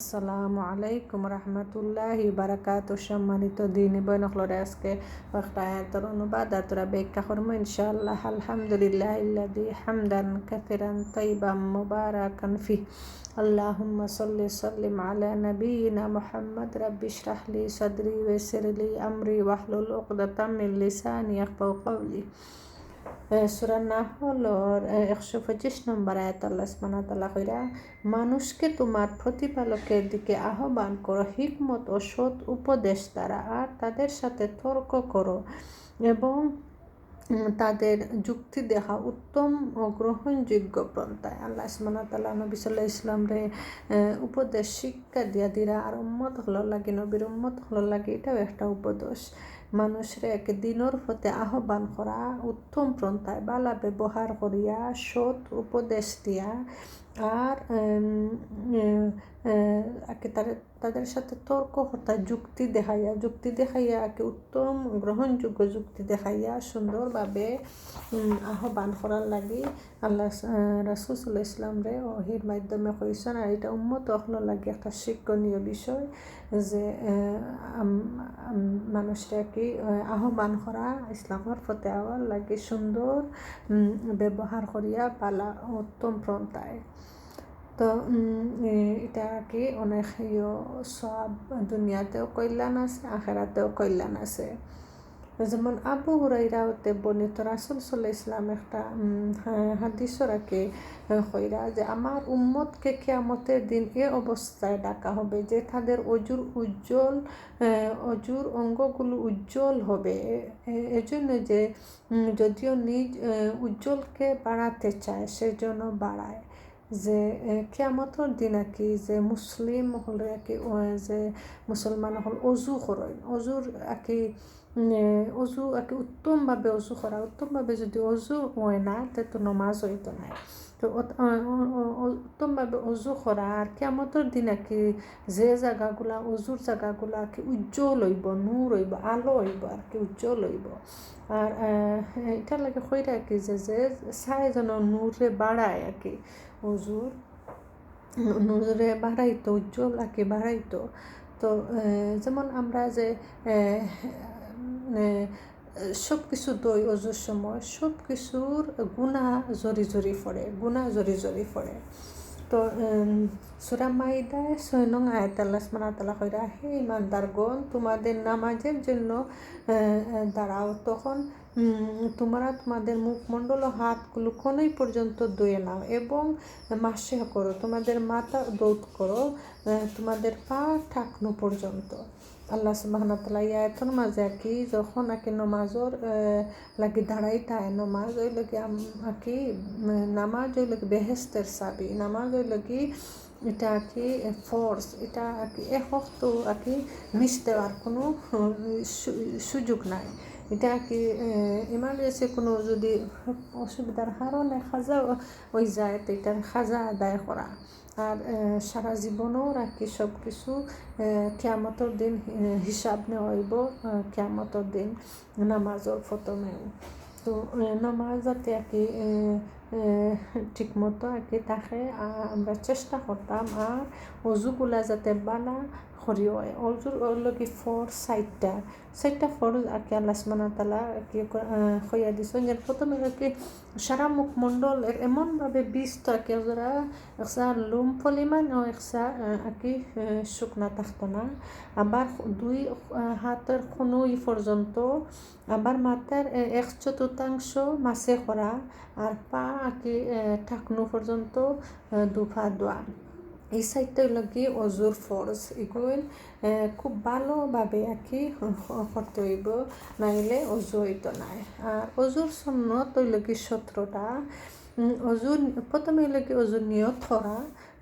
আসসালামু আলাইকুম রহমতুল্লাহি বারাকাতু। সম্মানিত দিনী বোনসকলরে আজকে একটা আয়াতের অনুবাদ আর তোরা ব্যাখ্যা করবো ইনশাআল্লাহ। আলহামদুলিল্লাহিল্লাযী হামদান কাসিরান তাইয়িবান মুবারাকান ফিহ। আল্লাহুম্মা সাল্লি সাল্লিম আলা নাবিয়িনা মুহাম্মদ। রাব্বি ইশরাহ লি সাদরি ওয়াইসির লি আমরি ওয়াহলুল উকদাতাম মিন লিসানি ইয়াফকাহু কওলি। সূরা নাহলের 125 নম্বর আয়াত আল্লাহ সুবহানাহু ওয়া তাআলা কইরা, মানুষকে তোমার প্রতিপালকের দিকে আহ্বান করো হিকমত ও সৎ উপদেশ দ্বারা, আর তাদের সাথে তর্ক করো এবং তাদের যুক্তি দেখা উত্তম ও গ্রহণযোগ্য পন্থায়। আল্লাহ সুবহানাহু ওয়া তাআলা নবী সাল্লাল্লাহু আলাইহি ওয়াসাল্লাম রে উপদেশ শিক্ষা দিয়া দিরা, আর উম্মত হলো লাগে নবীর উম্মত হলো লাগে এটাও একটা উপদেশ। মানুষরে এক দিনের পথে আহ্বান করা উত্তম পন্থায় বালা ব্যবহার করিয়া সৎ উপদেশ দিয়া, আর তাদের সাথে তর্ক হতা যুক্তি দেখাইয়া উত্তম গ্রহণযোগ্য যুক্তি দেখাইয়া সুন্দরভাবে আহ্বান করার লাগি আল্লাহ রাসূল সাল্লাল্লাহু আলাইহি ওয়াসাল্লাম রে ওহীর মাধ্যমে কইছেন। আর এটা উম্মত হলো লাগে একটা শিক্ষণীয় বিষয় যে মানুষরা আহ্বান করা ইসলামের পথে আওয়ার লাগে সুন্দর ব্যবহার করিয়া পালা উত্তম পন্থায়। তো এটা অনেক সব দুনিয়াতেও কল্যাণ আছে, আখেরাতেও কল্যাণ আছে। যেমন আবু হুরাইরা হতে বর্ণিত রাসূল সাল্লাল্লাহু আলাইহি ওয়াসাল্লাম একটা হাদিসের কইরা যে আমার উম্মতকে কিয়ামতের দিন এ অবস্থায় ডাকা হবে যে তাদের অজুর অঙ্গগুলো উজ্জ্বল হবে। এজন্য যে যদিও নিজ উজ্জ্বলকে বাড়াতে চায় সেজন্য বাড়ায়। যে কিয়ামতের দিন যে মুসলিম হলে যে মুসলমান হল অজু করেন, অজু উত্তমভাবে অজু করা, উত্তমভাবে যদি অজু হয় না তো নমাজ হইতো না। তো উত্তমভাবে অজু করা আর কিয়ামতের দিন যে জায়গাগুলা অজুর জায়গাগুলা উজ্জ্বল হইব, নূর হইব, আলো হইব উজ্জ্বল হইব। আর এটার লাগে কইরা যে চাই যেন নূরে বাড়ায় অজুর নূরে বাড়াইতো, উজ্জ্বল বাড়াইতো। তো যেমন আমরা যে সব কিছু দই অজুর সময় সব কিছুর গুনাহ জরি পড়ে। তো সূরা মাইদায় 6 নং আয়াত আল্লাহ সুবহানাহু ওয়া তাআলা কইরা, হে ঈমানদারগণ, তোমাদের নামাজের জন্য দাঁড়াও, তখন তোমরা তোমাদের মুখমণ্ডল ও হাতগুলো কোনই পর্যন্ত ধুয়ে নাও এবং মাসে করো, তোমাদের মাথা দৌত করো তোমাদের পা ঠাকনো পর্যন্ত। আল্লাহ সুবহানাহু ওয়া তাআলা আয়াতের মাঝে যখন নমাজর লাগি দাঁড়াইতায়, নমাজ ওই লাগি নামাজ ওই লাগি বেহেস্তের চাবি, নামাজ ওই লাগি এটা ফোর্স, এটা এক হক্ত মিস দেওয়ার কোনো সুযোগ নাই। এটা ইমার্জেন্সি কোনো যদি অসুবিধার কারণে খাজা হয়ে যায় তো এটার খাজা আদায় করা। আর সারা জীবনও সব কিছু কিয়ামতের দিন হিসাব নেওয়া হইব, কিয়ামতের দিন নামাজের প্রথমেও। তো নামাজ যাতে ঠিক মতো থাকে আমরা চেষ্টা করতাম, আর অজুগুলা যাতে বালা করি হয়। অজুর লগে চারটা ফরজ আল্লাহ সুবহানাহু ওয়া তাআলা কইয়া দিছেন। যে প্রথমে সারা মুখমণ্ডল এমনভাবে বিস্ত যারা একটা লুম পরিমাণ ও একটা শুকনা থাকতো না, আবার 2 হাতের কোনোই পর্যন্ত, আবার মাথার 1/4 মাসে করা, আর পা ঠাকনো পর্যন্ত দুপা দোয়া। এই সাইডটাই লাগে অজুর ফরজ। এগুলো খুব ভালোভাবে করতে হইব, নাইলে অজু হইতো না। আর অজুর সুন্নত ওই লাগে 17টা। অজুর প্রথমে লাগে অজুর নিয়ত করা,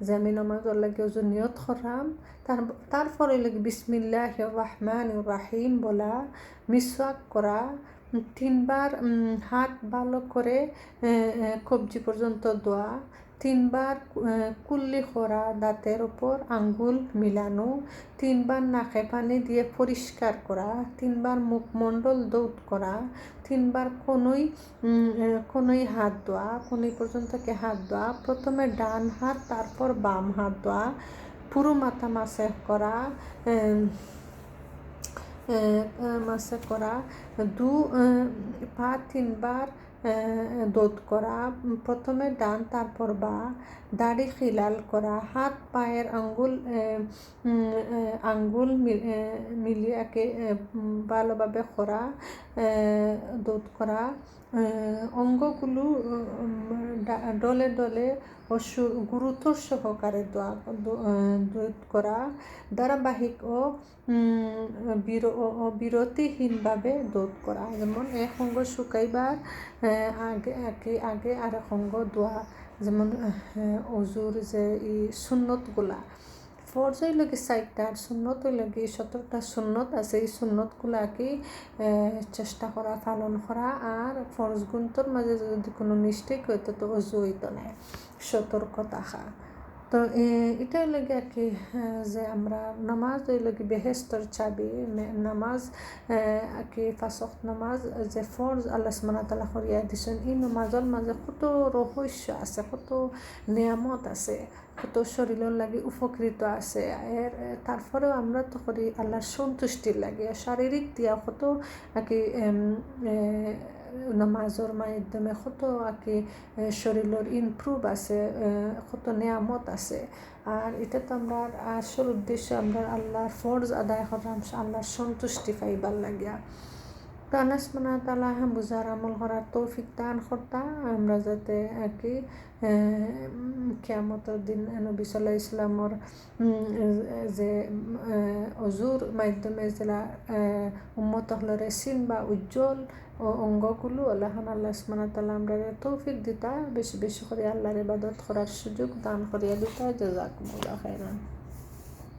যে আমি নামাজের লাগে অজুর নিয়ত করাম। তারপরে লাগে বিসমিল্লাহির রহমানির রহিম বলা, মিসওয়াক করা, 3 বার হাত ভালো করে কবজি পর্যন্ত দোয়া, 3 বার কুল্লি করা, দাঁতের ওপর আঙ্গুল মিলানো, 3 বার নাকে পানি দিয়ে পরিষ্কার করা, 3 বার মুখমণ্ডল দৌত করা, 3 বার কোনোই হাত ধোয়া, কোনোই পর্যন্ত হাত ধোয়া, প্রথমে ডান হাত তারপর বাম হাত ধোয়া, পুরো মাথা মাসে করা, মাসে করা, পা 3বার দোধ করা, প্রথমে ডান তারপর বা, দাড়ি খিলাল করা, হাত পায়ের আঙ্গুল মিলিয়ে ভালোভাবে করা, দোধ করা, অঙ্গগুলো ডলে ডলে ও গুরুত্ব সহকারে দোধ করা, ধারাবাহিক ও বিরতিহীনভাবে দোধ করা। যেমন এক অঙ্গ শুকাইবার আগে আরেক অঙ্গ দোয়া, যেমন অজুর যে সুন্নতগুলা ফরজ হইল কি 4টা, আর সুন্নত হইল কি 17টা সুন্নত আছে। এই সুন্নতগুলা কি চেষ্টা করা পালন করা, আর ফরজ গুন্তর মাঝে যদি কোনো মিস্টেক হইতো তো অজু হইতো না, সতর্ক থাকা। তো এটা হইল কি আর কি যে আমরা নামাজ হইল কি বেহেস্তর চাবি। নামাজ কি 5 ওয়াক্ত নামাজ যে ফরজ আল্লাহ সুবহানাহু ওয়া তাআলা করিয়া দিছেন, এই নামাজের মাঝে কত রহস্য আছে, কত নিয়ামত আছে, কত শরীরের লাগি উপকৃত আছে। তারপরেও আমরা তো করি আল্লাহর সন্তুষ্টির লাগে, শারীরিক দিয়া কত আর কি নামাজের মাধ্যমে কত আর কি শরীরের ইমপ্রুভ আছে, কত নিয়ামত আছে। আর এটা তো আমরা আসল উদ্দেশ্য আমরা আল্লাহর ফরজ আদায় করলাম আল্লাহর সন্তুষ্টি পাইবার লাগিয়া। তো আল্লাহ সুবহানাহু ওয়া তাআলা বুঝার আমল করার তৌফিক দান করতা, আমরা যাতে আর কি কিয়ামতের দিন নবী সাল্লাল্লাহু আলাইহি ওয়াসাল্লামর যে অজুর মাধ্যমে যারা উম্মত হলরে চিনবা উজ্জ্বল ও অঙ্গগুলো আল্লাহ সুবহানাহু ওয়া তাআলা আমরা তৌফিক দিতা, বেশি বেশি করে আল্লাহর ইবাদত করার সুযোগ দান করিয়া দিতা। জাযাকুমুল্লাহু খাইরান।